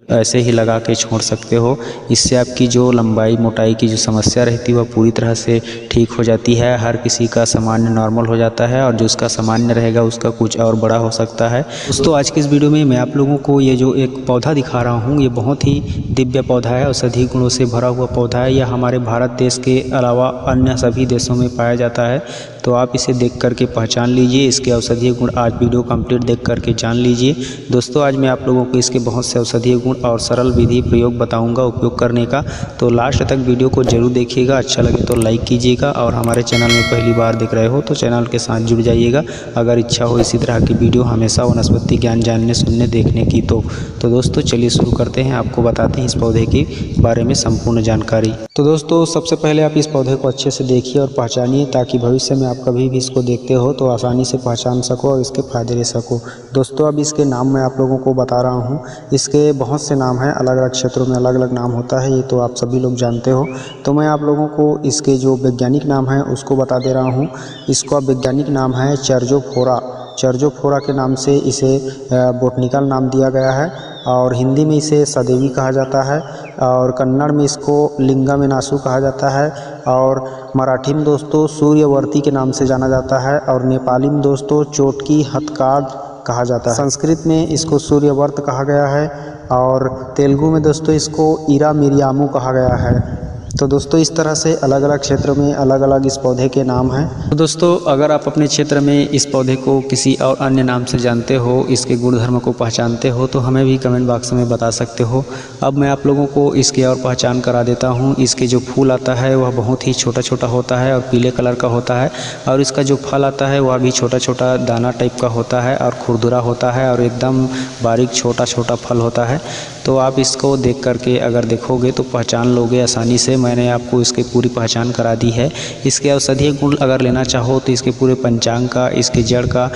ऐसे ही लगा के छोड़ सकते हो। इससे आपकी जो लंबाई मोटाई की जो समस्या रहती है वह पूरी तरह से ठीक हो जाती है। हर किसी का सामान्य नॉर्मल हो जाता है और जो उसका सामान्य रहेगा उसका कुछ और बड़ा हो सकता है। दोस्तों आज की इस वीडियो में मैं आप लोगों को ये जो एक पौधा दिखा रहा हूँ, ये बहुत ही दिव्य पौधा है, औषधि गुणों से भरा हुआ पौधा है। यह हमारे भारत देश के अलावा अन्य सभी देशों में पाया जाता है, तो आप इसे देख करके पहचान लीजिए। इसके औषधीय गुण आज वीडियो कंप्लीट देख करके जान लीजिए। दोस्तों आज मैं आप लोगों को इसके बहुत से औषधीय गुण और सरल विधि प्रयोग बताऊंगा उपयोग करने का, तो लास्ट तक वीडियो को जरूर देखिएगा। अच्छा लगे तो लाइक कीजिएगा और हमारे चैनल में पहली बार देख रहे हो तो चैनल के साथ जुड़ जाइएगा अगर इच्छा हो इसी तरह की वीडियो हमेशा वनस्पति ज्ञान जानने सुनने देखने की। तो दोस्तों चलिए शुरू करते हैं, आपको बताते हैं इस पौधे के बारे में संपूर्ण जानकारी। तो दोस्तों सबसे पहले आप इस पौधे को अच्छे से देखिए और पहचानिए, ताकि भविष्य में आप कभी भी इसको देखते हो तो आसानी से पहचान सको और इसके फायदे ले सको। दोस्तों अब इसके नाम मैं आप लोगों को बता रहा हूँ। इसके बहुत से नाम हैं, अलग अलग क्षेत्रों में अलग अलग नाम होता है, ये तो आप सभी लोग जानते हो। तो मैं आप लोगों को इसके जो वैज्ञानिक नाम है उसको बता दे रहा हूँ। इसका वैज्ञानिक नाम है चर्जोफोरा। चर्जोफोरा के नाम से इसे बोटनिकल नाम दिया गया है, और हिंदी में इसे सदेवी कहा जाता है, और कन्नड़ में इसको लिंगामेनासु कहा जाता है, और मराठी में दोस्तों सूर्यवर्ती के नाम से जाना जाता है, और नेपाली में दोस्तों चोटकी हथकाग कहा जाता है। संस्कृत में इसको सूर्यवर्त कहा गया है, और तेलुगु में दोस्तों इसको इरा मिरियामू कहा गया है। तो दोस्तों इस तरह से अलग अलग क्षेत्रों में अलग अलग इस पौधे के नाम हैं। तो दोस्तों अगर आप अपने क्षेत्र में इस पौधे को किसी और अन्य नाम से जानते हो, इसके गुणधर्म को पहचानते हो, तो हमें भी कमेंट बॉक्स में बता सकते हो। अब मैं आप लोगों को इसकी और पहचान करा देता हूँ। इसके जो फूल आता है वह बहुत ही छोटा छोटा होता है और पीले कलर का होता है, और इसका जो फल आता है वह भी छोटा छोटा दाना टाइप का होता है और खुरदुरा होता है और एकदम बारीक छोटा छोटा फल होता है। तो आप इसको देख करके अगर देखोगे तो पहचान लोगे आसानी से। मैंने आपको इसकी पूरी पहचान करा दी है। इसके औषधीय गुण अगर लेना चाहो तो इसके पूरे पंचांग का, इसके जड़ का,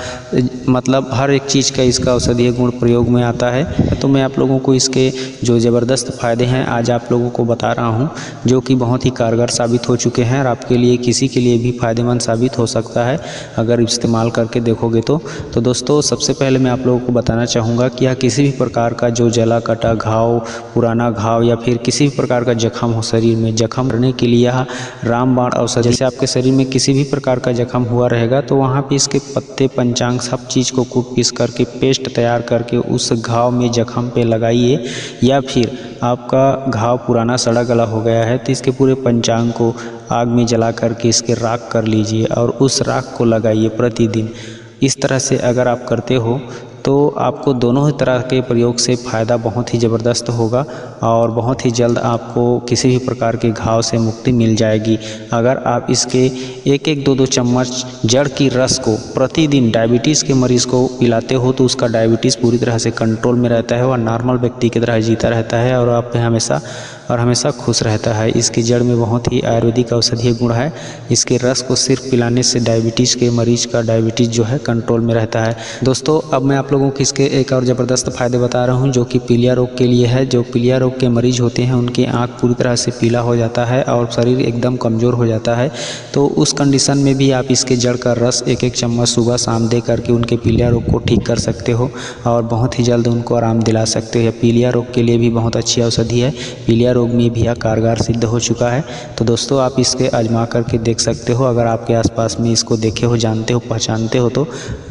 मतलब हर एक चीज़ का इसका औषधीय गुण प्रयोग में आता है। तो मैं आप लोगों को इसके जो ज़बरदस्त फ़ायदे हैं आज आप लोगों को बता रहा हूँ, जो कि बहुत ही कारगर साबित हो चुके हैं और आपके लिए किसी के लिए भी फ़ायदेमंद साबित हो सकता है अगर इस्तेमाल करके देखोगे तो। दोस्तों सबसे पहले मैं आप लोगों को बताना चाहूँगा कि यह किसी भी प्रकार का जो जला कटा घाव, पुराना घाव या फिर किसी भी प्रकार का जख्म हो शरीर में, जख्म करने के लिए यह रामबाण औषधि। जैसे आपके शरीर में किसी भी प्रकार का जख्म हुआ रहेगा तो वहाँ पे इसके पत्ते पंचांग सब चीज़ को कूट पीस करके पेस्ट तैयार करके उस घाव में जख्म पे लगाइए। या फिर आपका घाव पुराना सड़ा गला हो गया है तो इसके पूरे पंचांग को आग में जला करके इसके राख कर लीजिए और उस राख को लगाइए प्रतिदिन। इस तरह से अगर आप करते हो तो आपको दोनों ही तरह के प्रयोग से फ़ायदा बहुत ही ज़बरदस्त होगा और बहुत ही जल्द आपको किसी भी प्रकार के घाव से मुक्ति मिल जाएगी। अगर आप इसके एक एक दो चम्मच जड़ की रस को प्रतिदिन डायबिटीज़ के मरीज़ को पिलाते हो तो उसका डायबिटीज़ पूरी तरह से कंट्रोल में रहता है और नॉर्मल व्यक्ति की तरह जीता रहता है और आप हमेशा खुश रहता है। इसकी जड़ में बहुत ही आयुर्वेदिक औषधीय गुण है। इसके रस को सिर्फ पिलाने से डायबिटीज़ के मरीज का डायबिटीज़ जो है कंट्रोल में रहता है। दोस्तों अब मैं आप लोगों को इसके एक और ज़बरदस्त फ़ायदे बता रहा हूं, जो कि पीलिया रोग के लिए है। जो पीलिया रोग के मरीज होते हैं उनकी आँख पूरी तरह से पीला हो जाता है और शरीर एकदम कमज़ोर हो जाता है, तो उस कंडीशन में भी आप इसके जड़ का रस एक एक चम्मच सुबह शाम दे करके उनके पीलिया रोग को ठीक कर सकते हो और बहुत ही जल्द उनको आराम दिला सकते हो। पीलिया रोग के लिए भी बहुत अच्छी औषधि है, पीलिया रोग में भी यह कारगर सिद्ध हो चुका है। तो दोस्तों आप इसके आजमा करके देख सकते हो। अगर आपके आसपास में इसको देखे हो, जानते हो, पहचानते हो तो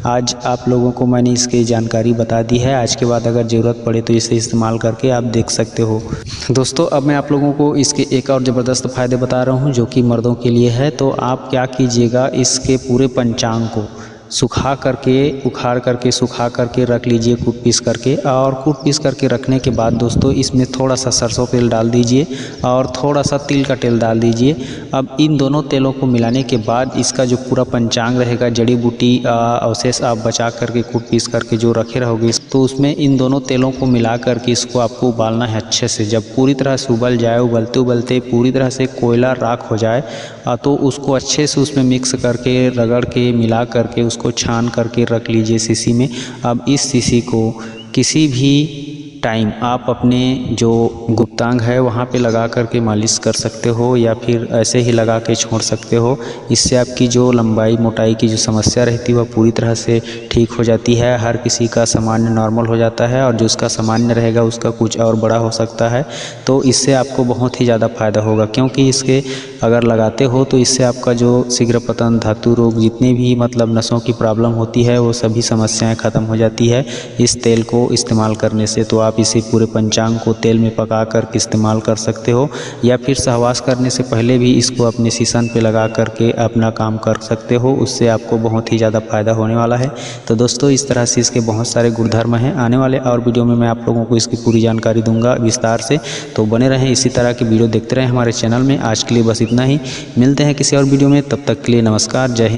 आज आप लोगों को मैंने इसकी जानकारी बता दी है। आज के बाद अगर ज़रूरत पड़े तो इसे इस्तेमाल करके आप देख सकते हो। दोस्तों अब मैं आप लोगों को इसके एक और ज़बरदस्त फ़ायदे बता रहा हूँ, जो कि मर्दों के लिए है। तो आप क्या कीजिएगा, इसके पूरे पंचांग को सुखा करके, उखाड़ करके, सुखा करके रख लीजिए कूट पीस करके। और कूट पीस करके रखने के बाद दोस्तों इसमें थोड़ा सा सरसों तेल डाल दीजिए और थोड़ा सा तिल का तेल डाल दीजिए। अब इन दोनों तेलों को मिलाने के बाद इसका जो पूरा पंचांग रहेगा, जड़ी बूटी अवशेष आप बचा करके कूट पीस करके जो रखे रहोगे, तो उसमें इन दोनों तेलों को मिला करके इसको आपको उबालना है अच्छे से। जब पूरी तरह से उबल जाए, उबलते उबलते पूरी तरह से कोयला राख हो जाए तो उसको अच्छे से उसमें मिक्स करके, रगड़ के, मिला करके उसको छान करके रख लीजिए शीशी में। अब इस शीशी को किसी भी टाइम आप अपने जो गुप्तांग है वहाँ पे लगा करके मालिश कर सकते हो या फिर ऐसे ही लगा के छोड़ सकते हो। इससे आपकी जो लंबाई मोटाई की जो समस्या रहती है वह पूरी तरह से ठीक हो जाती है। हर किसी का सामान्य नॉर्मल हो जाता है और जो उसका सामान्य रहेगा उसका कुछ और बड़ा हो सकता है। तो इससे आपको बहुत ही ज़्यादा फायदा होगा, क्योंकि इसके अगर लगाते हो तो इससे आपका जो शीघ्र पतन, धातु रोग, जितने भी मतलब नसों की प्रॉब्लम होती है वो सभी समस्याएं ख़त्म हो जाती है इस तेल को इस्तेमाल करने से। तो आप इसे पूरे पंचांग को तेल में पका कर के इस्तेमाल कर सकते हो या फिर सहवास करने से पहले भी इसको अपने शीशन पे लगा करके अपना काम कर सकते हो। उससे आपको बहुत ही ज़्यादा फायदा होने वाला है। तो दोस्तों इस तरह से इसके बहुत सारे गुणधर्म हैं। आने वाले और वीडियो में मैं आप लोगों को इसकी पूरी जानकारी दूंगा विस्तार से। तो बने रहें, इसी तरह की वीडियो देखते रहें हमारे चैनल में। आज के लिए बस इतना ही, मिलते हैं किसी और वीडियो में, तब तक के लिए नमस्कार, जय हिंद।